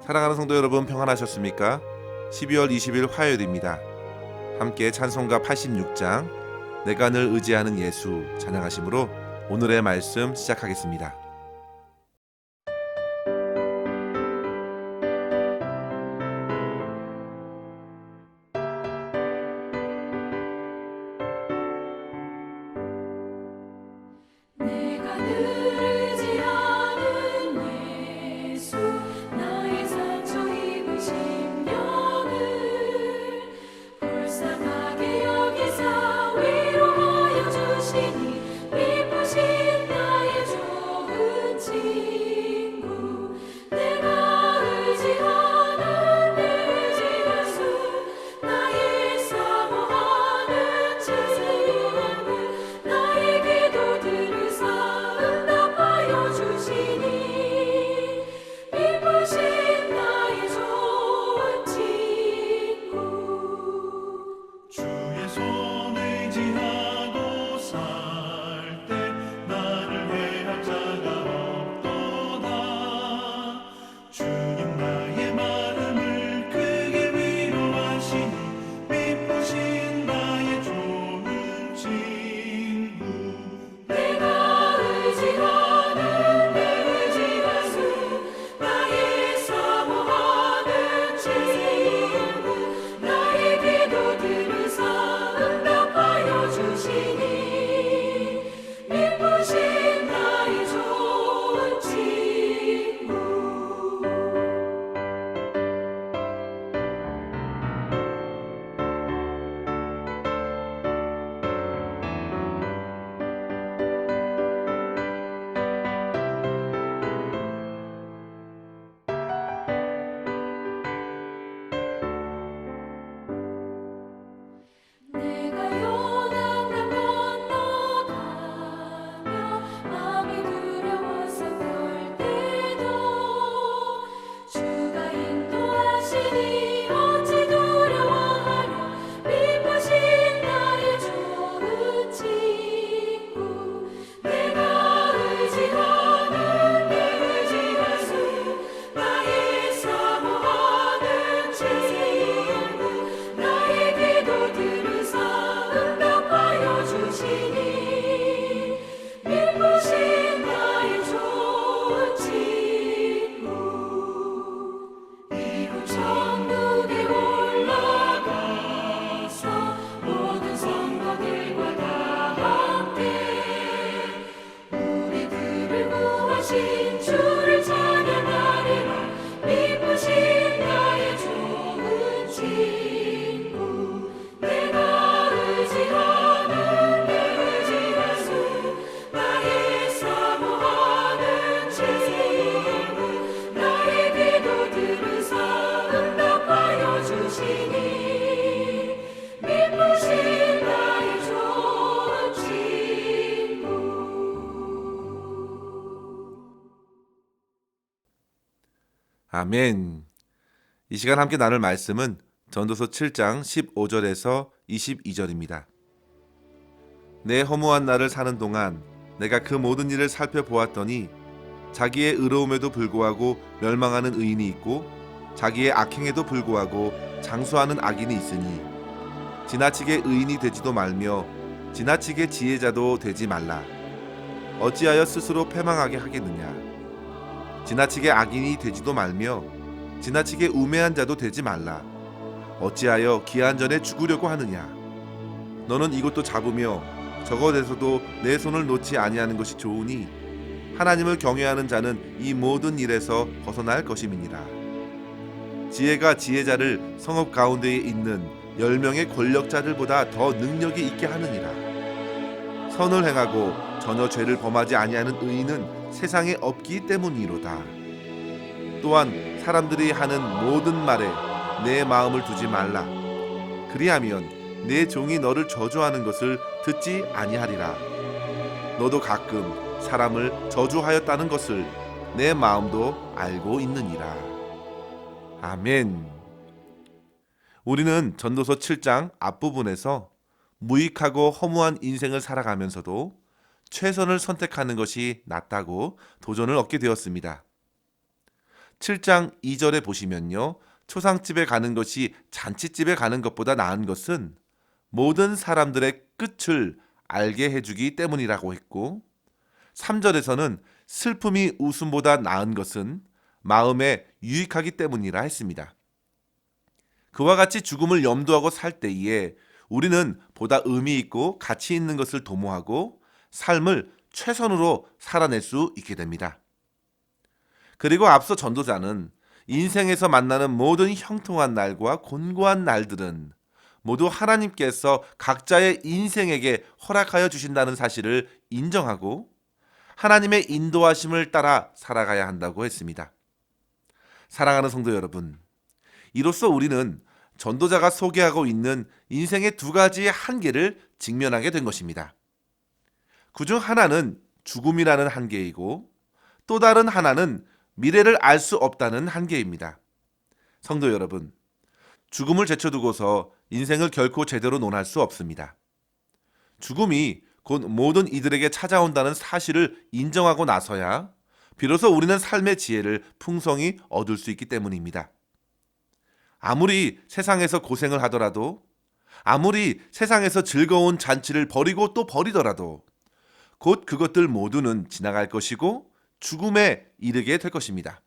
사랑하는 성도 여러분, 평안하셨습니까? 12월 20일 화요일입니다. 함께 찬송가 86장 내가 늘 의지하는 예수 찬양하심으로 오늘의 말씀 시작하겠습니다. 내가 늘 의지하는 예수 나의 상처 입은 심령을 불쌍하게 여기사 위로하여 주시니 기쁘신 나의 좋은 친구 내가 의지하는 내 예수 나의 사모하는 친구 나의 기도 들으사 응답하여 주시니 기쁘신 나의 좋은 친구 주의 손 의지하고 살 때 나를 해할 자가 없도다. 주님 나의 마음을 크게 위로하시니 미쁘신 나의 좋은 친구 내가 의지하는 내 의지하수 나의 사모하는 친구 나의 기도 들으사 응답하여 주시니 미쁘신 나의 좋은 친구 내가 요단강 건너가며 마음이 두려워서 떨 때도 주가 인도하시니 어찌 두려워하랴 미쁘신 나의 좋은 친구 내가 의지하는 내 의지하수 나의 사모하는 친구 나의 기도 들으사 응답하여 주시니 미쁘신 나의 좋은 친구 이곳 천국에 올라가서 모든 성도들과 다 함께 우리들을 구하신 주를 찬양하리라 미쁘신 나의 좋은 친구 내가 의지하는 내 의지하수 나의 사모하는 친구 나의 기도 들으사 응답하여 주시니 미쁘신 나의 좋은 친구 아멘. 이 시간 함께 나눌 말씀은 전도서 7장 15절에서 22절입니다. 내 허무한 날을 사는 동안 내가 그 모든 일을 살펴보았더니 자기의 의로움에도 불구하고 멸망하는 의인이 있고 자기의 악행에도 불구하고 장수하는 악인이 있으니 지나치게 의인이 되지도 말며 지나치게 지혜자도 되지 말라. 어찌하여 스스로 패망하게 하겠느냐. 지나치게 악인이 되지도 말며 지나치게 우매한 자도 되지 말라. 어찌하여 기한 전에 죽으려고 하느냐. 너는 이것도 잡으며 저것에서도 내 손을 놓지 아니하는 것이 좋으니 하나님을 경외하는 자는 이 모든 일에서 벗어날 것임이니라. 지혜가 지혜자를 성읍 가운데에 있는 10명의 권력자들보다 더 능력이 있게 하느니라. 선을 행하고 전혀 죄를 범하지 아니하는 의인은 세상에 없기 때문이로다. 또한 사람들이 하는 모든 말에 내 마음을 두지 말라. 그리하면 내 종이 너를 저주하는 것을 듣지 아니하리라. 너도 가끔 사람을 저주하였다는 것을 내 마음도 알고 있느니라. 아멘. 우리는 전도서 7장 앞부분에서 무익하고 허무한 인생을 살아가면서도 최선을 선택하는 것이 낫다고 도전을 얻게 되었습니다. 7장 2절에 보시면요. 초상집에 가는 것이 잔치집에 가는 것보다 나은 것은 모든 사람들의 끝을 알게 해주기 때문이라고 했고, 3절에서는 슬픔이 웃음보다 나은 것은 마음에 유익하기 때문이라 했습니다. 그와 같이 죽음을 염두하고 살 때에 우리는 보다 의미 있고 가치 있는 것을 도모하고 삶을 최선으로 살아낼 수 있게 됩니다. 그리고 앞서 전도자는 인생에서 만나는 모든 형통한 날과 곤고한 날들은 모두 하나님께서 각자의 인생에게 허락하여 주신다는 사실을 인정하고 하나님의 인도하심을 따라 살아가야 한다고 했습니다. 사랑하는 성도 여러분, 이로써 우리는 전도자가 소개하고 있는 인생의 두 가지의 한계를 직면하게 된 것입니다. 그중 하나는 죽음이라는 한계이고 또 다른 하나는 미래를 알 수 없다는 한계입니다. 성도 여러분, 죽음을 제쳐두고서 인생을 결코 제대로 논할 수 없습니다. 죽음이 곧 모든 이들에게 찾아온다는 사실을 인정하고 나서야 비로소 우리는 삶의 지혜를 풍성히 얻을 수 있기 때문입니다. 아무리 세상에서 고생을 하더라도, 아무리 세상에서 즐거운 잔치를 벌이고 또 벌이더라도 곧 그것들 모두는 지나갈 것이고 죽음에 이르게 될 것입니다.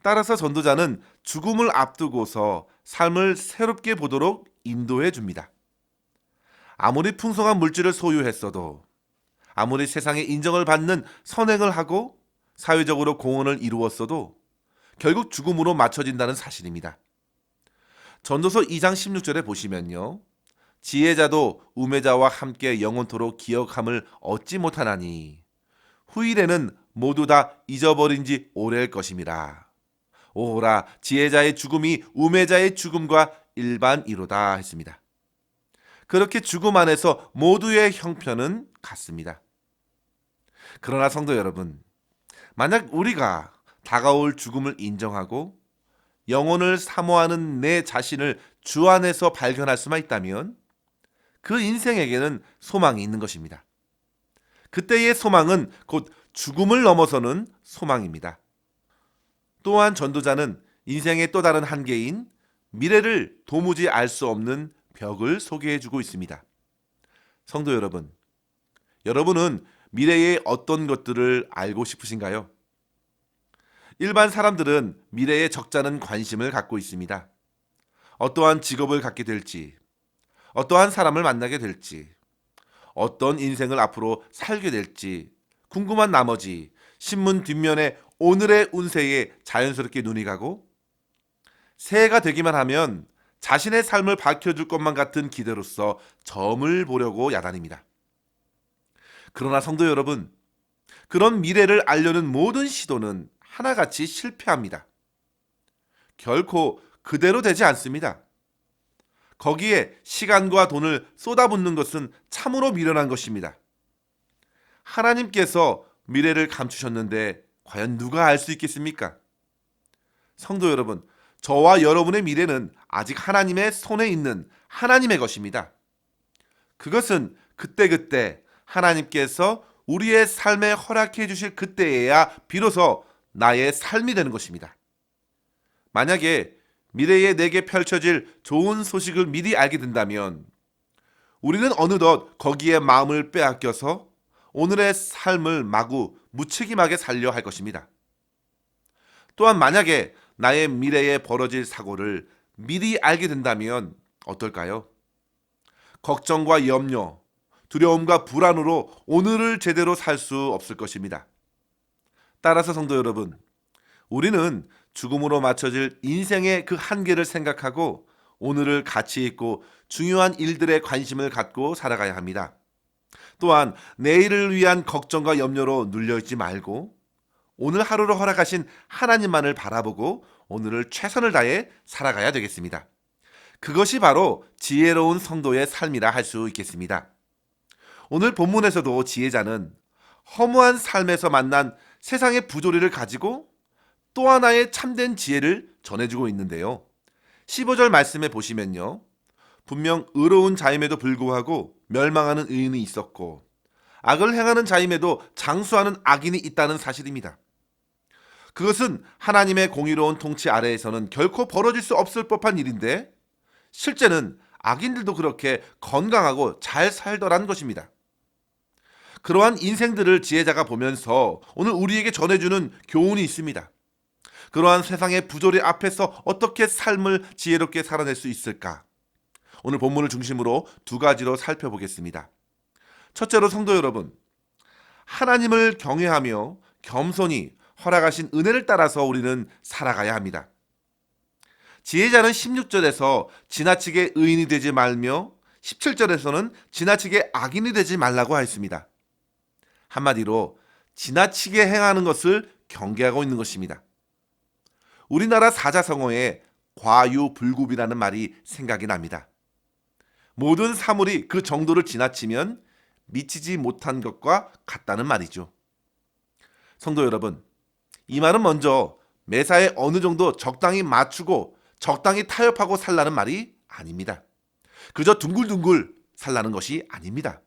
따라서 전도자는 죽음을 앞두고서 삶을 새롭게 보도록 인도해 줍니다. 아무리 풍성한 물질을 소유했어도, 아무리 세상에 인정을 받는 선행을 하고 사회적으로 공헌을 이루었어도 결국 죽음으로 맞춰진다는 사실입니다. 전도서 2장 16절에 보시면요. 지혜자도 우매자와 함께 영원토록 기억함을 얻지 못하나니 후일에는 모두 다 잊어버린 지 오래일 것임이라. 오라, 지혜자의 죽음이 우매자의 죽음과 일반이로다 했습니다. 그렇게 죽음 안에서 모두의 형편은 같습니다. 그러나 성도 여러분, 만약 우리가 다가올 죽음을 인정하고 영혼을 사모하는 내 자신을 주 안에서 발견할 수만 있다면 그 인생에게는 소망이 있는 것입니다. 그때의 소망은 곧 죽음을 넘어서는 소망입니다. 또한 전도자는 인생의 또 다른 한계인 미래를 도무지 알 수 없는 벽을 소개해주고 있습니다. 성도 여러분, 여러분은 미래의 어떤 것들을 알고 싶으신가요? 일반 사람들은 미래에 적잖은 관심을 갖고 있습니다. 어떠한 직업을 갖게 될지, 어떠한 사람을 만나게 될지, 어떤 인생을 앞으로 살게 될지 궁금한 나머지 신문 뒷면에 오늘의 운세에 자연스럽게 눈이 가고 새해가 되기만 하면 자신의 삶을 밝혀줄 것만 같은 기대로서 점을 보려고 야단입니다. 그러나 성도 여러분, 그런 미래를 알려는 모든 시도는 하나같이 실패합니다. 결코 그대로 되지 않습니다. 거기에 시간과 돈을 쏟아붓는 것은 참으로 미련한 것입니다. 하나님께서 미래를 감추셨는데 과연 누가 알 수 있겠습니까? 성도 여러분, 저와 여러분의 미래는 아직 하나님의 손에 있는 하나님의 것입니다. 그것은 그때그때 하나님께서 우리의 삶에 허락해 주실 그때에야 비로소 나의 삶이 되는 것입니다. 만약에 미래에 내게 펼쳐질 좋은 소식을 미리 알게 된다면 우리는 어느덧 거기에 마음을 빼앗겨서 오늘의 삶을 마구 무책임하게 살려 할 것입니다. 또한 만약에 나의 미래에 벌어질 사고를 미리 알게 된다면 어떨까요? 걱정과 염려, 두려움과 불안으로 오늘을 제대로 살 수 없을 것입니다. 따라서 성도 여러분, 우리는 죽음으로 맞춰질 인생의 그 한계를 생각하고 오늘을 가치 있고 중요한 일들에 관심을 갖고 살아가야 합니다. 또한 내일을 위한 걱정과 염려로 눌려있지 말고 오늘 하루로 허락하신 하나님만을 바라보고 오늘을 최선을 다해 살아가야 되겠습니다. 그것이 바로 지혜로운 성도의 삶이라 할 수 있겠습니다. 오늘 본문에서도 지혜자는 허무한 삶에서 만난 세상의 부조리를 가지고 또 하나의 참된 지혜를 전해주고 있는데요. 15절 말씀에 보시면요. 분명 의로운 자임에도 불구하고 멸망하는 의인이 있었고 악을 행하는 자임에도 장수하는 악인이 있다는 사실입니다. 그것은 하나님의 공의로운 통치 아래에서는 결코 벌어질 수 없을 법한 일인데 실제는 악인들도 그렇게 건강하고 잘 살더란 것입니다. 그러한 인생들을 지혜자가 보면서 오늘 우리에게 전해주는 교훈이 있습니다. 그러한 세상의 부조리 앞에서 어떻게 삶을 지혜롭게 살아낼 수 있을까? 오늘 본문을 중심으로 두 가지로 살펴보겠습니다. 첫째로 성도 여러분, 하나님을 경외하며 겸손히 허락하신 은혜를 따라서 우리는 살아가야 합니다. 지혜자는 16절에서 지나치게 의인이 되지 말며 17절에서는 지나치게 악인이 되지 말라고 하였습니다. 한마디로 지나치게 행하는 것을 경계하고 있는 것입니다. 우리나라 사자성어에 과유불급이라는 말이 생각이 납니다. 모든 사물이 그 정도를 지나치면 미치지 못한 것과 같다는 말이죠. 성도 여러분, 이 말은 먼저 매사에 어느 정도 적당히 맞추고 적당히 타협하고 살라는 말이 아닙니다. 그저 둥글둥글 살라는 것이 아닙니다.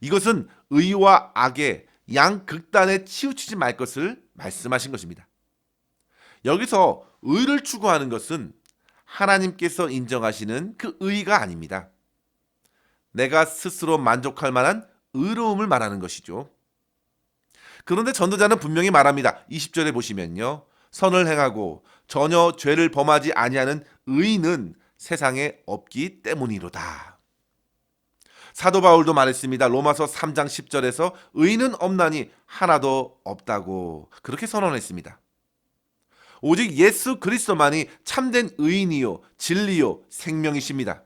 이것은 의와 악의 양극단에 치우치지 말 것을 말씀하신 것입니다. 여기서 의를 추구하는 것은 하나님께서 인정하시는 그 의가 아닙니다. 내가 스스로 만족할 만한 의로움을 말하는 것이죠. 그런데 전도자는 분명히 말합니다. 20절에 보시면요. 선을 행하고 전혀 죄를 범하지 아니하는 의인은 세상에 없기 때문이로다. 사도 바울도 말했습니다. 로마서 3장 10절에서 의인은 없나니 하나도 없다고 그렇게 선언했습니다. 오직 예수 그리스도만이 참된 의인이요 진리요 생명이십니다.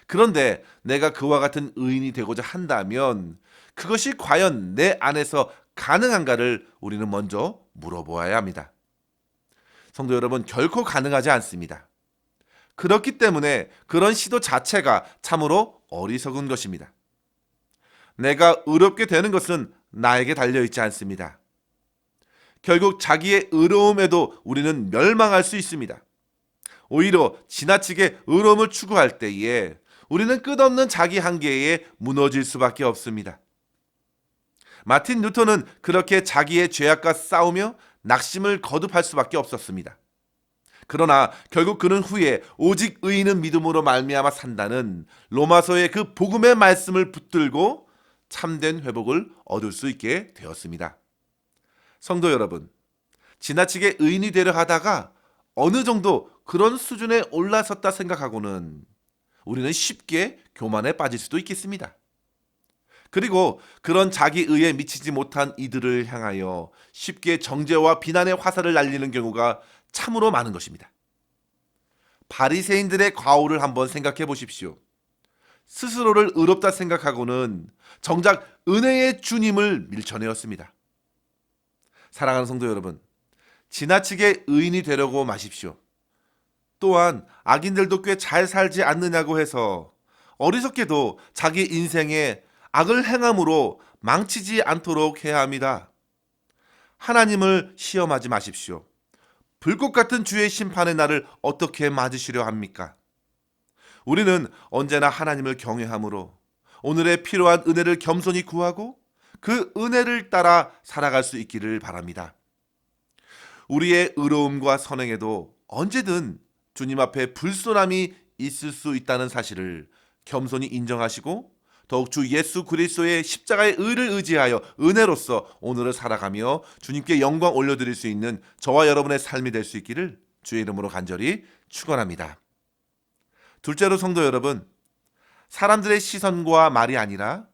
그런데 내가 그와 같은 의인이 되고자 한다면 그것이 과연 내 안에서 가능한가를 우리는 먼저 물어보아야 합니다. 성도 여러분, 결코 가능하지 않습니다. 그렇기 때문에 그런 시도 자체가 참으로 어리석은 것입니다. 내가 의롭게 되는 것은 나에게 달려있지 않습니다. 결국 자기의 의로움에도 우리는 멸망할 수 있습니다. 오히려 지나치게 의로움을 추구할 때에 우리는 끝없는 자기 한계에 무너질 수밖에 없습니다. 마틴 루터는 그렇게 자기의 죄악과 싸우며 낙심을 거듭할 수밖에 없었습니다. 그러나 결국 그는 후에 오직 의인은 믿음으로 말미암아 산다는 로마서의 그 복음의 말씀을 붙들고 참된 회복을 얻을 수 있게 되었습니다. 성도 여러분, 지나치게 의인이 되려 하다가 어느 정도 그런 수준에 올라섰다 생각하고는 우리는 쉽게 교만에 빠질 수도 있겠습니다. 그리고 그런 자기의에 미치지 못한 이들을 향하여 쉽게 정죄와 비난의 화살을 날리는 경우가 참으로 많은 것입니다. 바리새인들의 과오를 한번 생각해 보십시오. 스스로를 의롭다 생각하고는 정작 은혜의 주님을 밀쳐내었습니다. 사랑하는 성도 여러분, 지나치게 의인이 되려고 마십시오. 또한 악인들도 꽤 잘 살지 않느냐고 해서 어리석게도 자기 인생에 악을 행함으로 망치지 않도록 해야 합니다. 하나님을 시험하지 마십시오. 불꽃 같은 주의 심판의 날을 어떻게 맞으시려 합니까? 우리는 언제나 하나님을 경외함으로 오늘의 필요한 은혜를 겸손히 구하고 그 은혜를 따라 살아갈 수 있기를 바랍니다. 우리의 의로움과 선행에도 언제든 주님 앞에 불순함이 있을 수 있다는 사실을 겸손히 인정하시고 더욱 주 예수 그리스도의 십자가의 의를 의지하여 은혜로서 오늘을 살아가며 주님께 영광 올려드릴 수 있는 저와 여러분의 삶이 될 수 있기를 주의 이름으로 간절히 축원합니다. 둘째로 성도 여러분, 사람들의 시선과 말이 아니라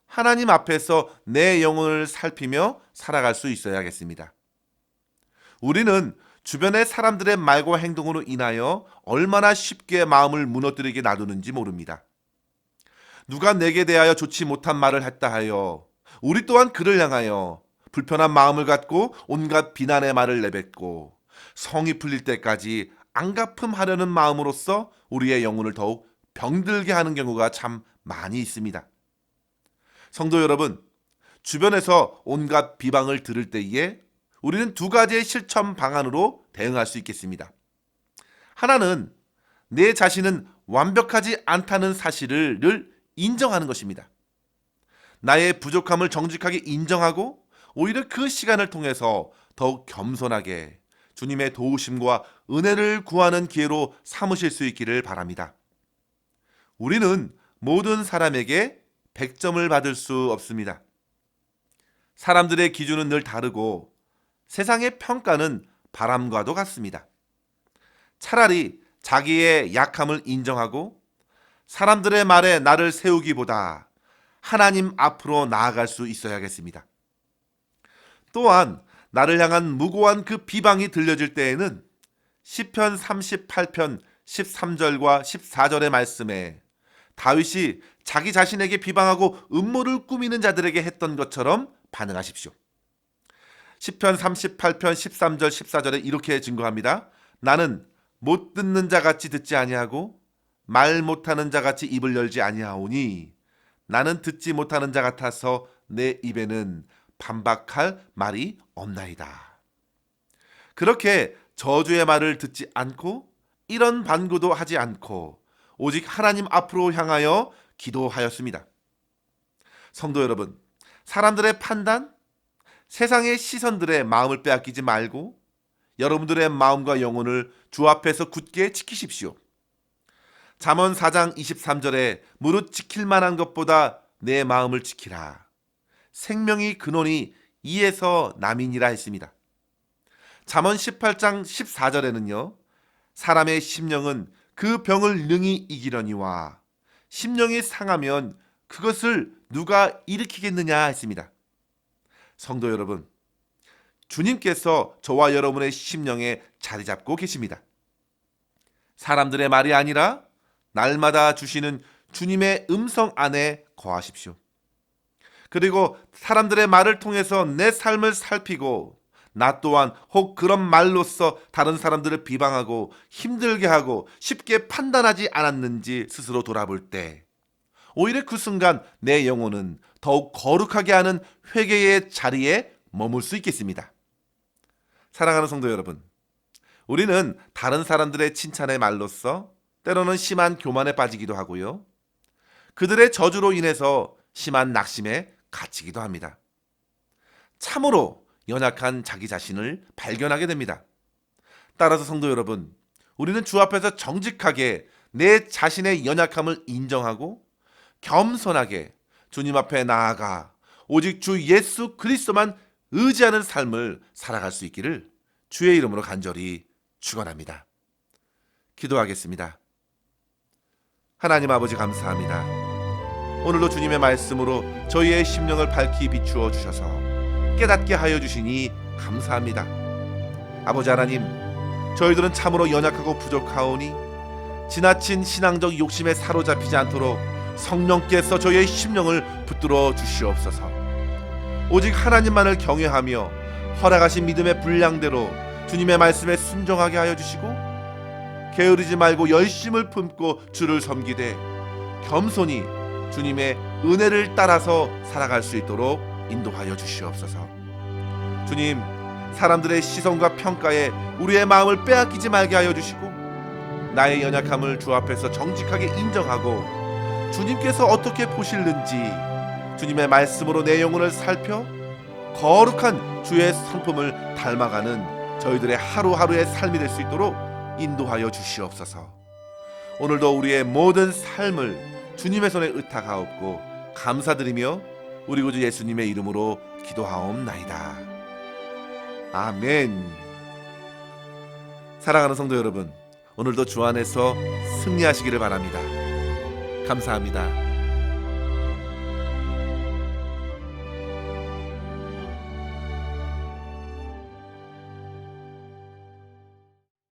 하나님 앞에서 내 영혼을 살피며 살아갈 수 있어야겠습니다. 우리는 주변의 사람들의 말과 행동으로 인하여 얼마나 쉽게 마음을 무너뜨리게 놔두는지 모릅니다. 누가 내게 대하여 좋지 못한 말을 했다 하여 우리 또한 그를 향하여 불편한 마음을 갖고 온갖 비난의 말을 내뱉고 성이 풀릴 때까지 안갚음하려는 마음으로써 우리의 영혼을 더욱 병들게 하는 경우가 참 많이 있습니다. 성도 여러분, 주변에서 온갖 비방을 들을 때에 우리는 두 가지의 실천 방안으로 대응할 수 있겠습니다. 하나는 내 자신은 완벽하지 않다는 사실을 늘 인정하는 것입니다. 나의 부족함을 정직하게 인정하고 오히려 그 시간을 통해서 더욱 겸손하게 주님의 도우심과 은혜를 구하는 기회로 삼으실 수 있기를 바랍니다. 우리는 모든 사람에게 100점을 받을 수 없습니다. 사람들의 기준은 늘 다르고 세상의 평가는 바람과도 같습니다. 차라리 자기의 약함을 인정하고 사람들의 말에 나를 세우기보다 하나님 앞으로 나아갈 수 있어야겠습니다. 또한 나를 향한 무고한 그 비방이 들려질 때에는 시편 38편 13절과 14절의 말씀에 다윗이 자기 자신에게 비방하고 음모를 꾸미는 자들에게 했던 것처럼 반응하십시오. 시편 38편 13절 14절에 이렇게 증거합니다. 나는 못 듣는 자같이 듣지 아니하고 말 못하는 자같이 입을 열지 아니하오니 나는 듣지 못하는 자 같아서 내 입에는 반박할 말이 없나이다. 그렇게 저주의 말을 듣지 않고 이런 반구도 하지 않고 오직 하나님 앞으로 향하여 기도하였습니다. 성도 여러분, 사람들의 판단, 세상의 시선들의 마음을 빼앗기지 말고 여러분들의 마음과 영혼을 주 앞에서 굳게 지키십시오. 잠언 4장 23절에 무릇 지킬 만한 것보다 내 마음을 지키라. 생명이 근원이 이에서 남이니라 했습니다. 잠언 18장 14절에는요. 사람의 심령은 그 병을 능히 이기려니와 심령이 상하면 그것을 누가 일으키겠느냐 했습니다. 성도 여러분, 주님께서 저와 여러분의 심령에 자리 잡고 계십니다. 사람들의 말이 아니라 날마다 주시는 주님의 음성 안에 거하십시오. 그리고 사람들의 말을 통해서 내 삶을 살피고 나 또한 혹 그런 말로써 다른 사람들을 비방하고 힘들게 하고 쉽게 판단하지 않았는지 스스로 돌아볼 때 오히려 그 순간 내 영혼은 더욱 거룩하게 하는 회개의 자리에 머물 수 있겠습니다. 사랑하는 성도 여러분, 우리는 다른 사람들의 칭찬의 말로써 때로는 심한 교만에 빠지기도 하고요. 그들의 저주로 인해서 심한 낙심에 갇히기도 합니다. 참으로 연약한 자기 자신을 발견하게 됩니다. 따라서 성도 여러분, 우리는 주 앞에서 정직하게 내 자신의 연약함을 인정하고 겸손하게 주님 앞에 나아가 오직 주 예수 그리스도만 의지하는 삶을 살아갈 수 있기를 주의 이름으로 간절히 축원합니다. 기도하겠습니다. 하나님 아버지 감사합니다. 오늘도 주님의 말씀으로 저희의 심령을 밝히 비추어 주셔서 깨닫게 하여 주시니 감사합니다. 아버지 하나님, 저희들은 참으로 연약하고 부족하오니 지나친 신앙적 욕심에 사로잡히지 않도록 성령께서 저희의 심령을 붙들어 주시옵소서. 오직 하나님만을 경외하며 허락하신 믿음의 분량대로 주님의 말씀에 순종하게 하여 주시고 게으르지 말고 열심을 품고 주를 섬기되 겸손히 주님의 은혜를 따라서 살아갈 수 있도록 인도하여 주시옵소서. 주님, 사람들의 시선과 평가에 우리의 마음을 빼앗기지 말게 하여 주시고 나의 연약함을 주 앞에서 정직하게 인정하고 주님께서 어떻게 보실는지 주님의 말씀으로 내 영혼을 살펴 거룩한 주의 성품을 닮아가는 저희들의 하루하루의 삶이 될 수 있도록 인도하여 주시옵소서. 오늘도 우리의 모든 삶을 주님의 손에 의탁하옵고 감사드리며 우리 구주 예수님의 이름으로 기도하옵나이다. 아멘. 사랑하는 성도 여러분, 오늘도 주 안에서 승리하시기를 바랍니다. 감사합니다.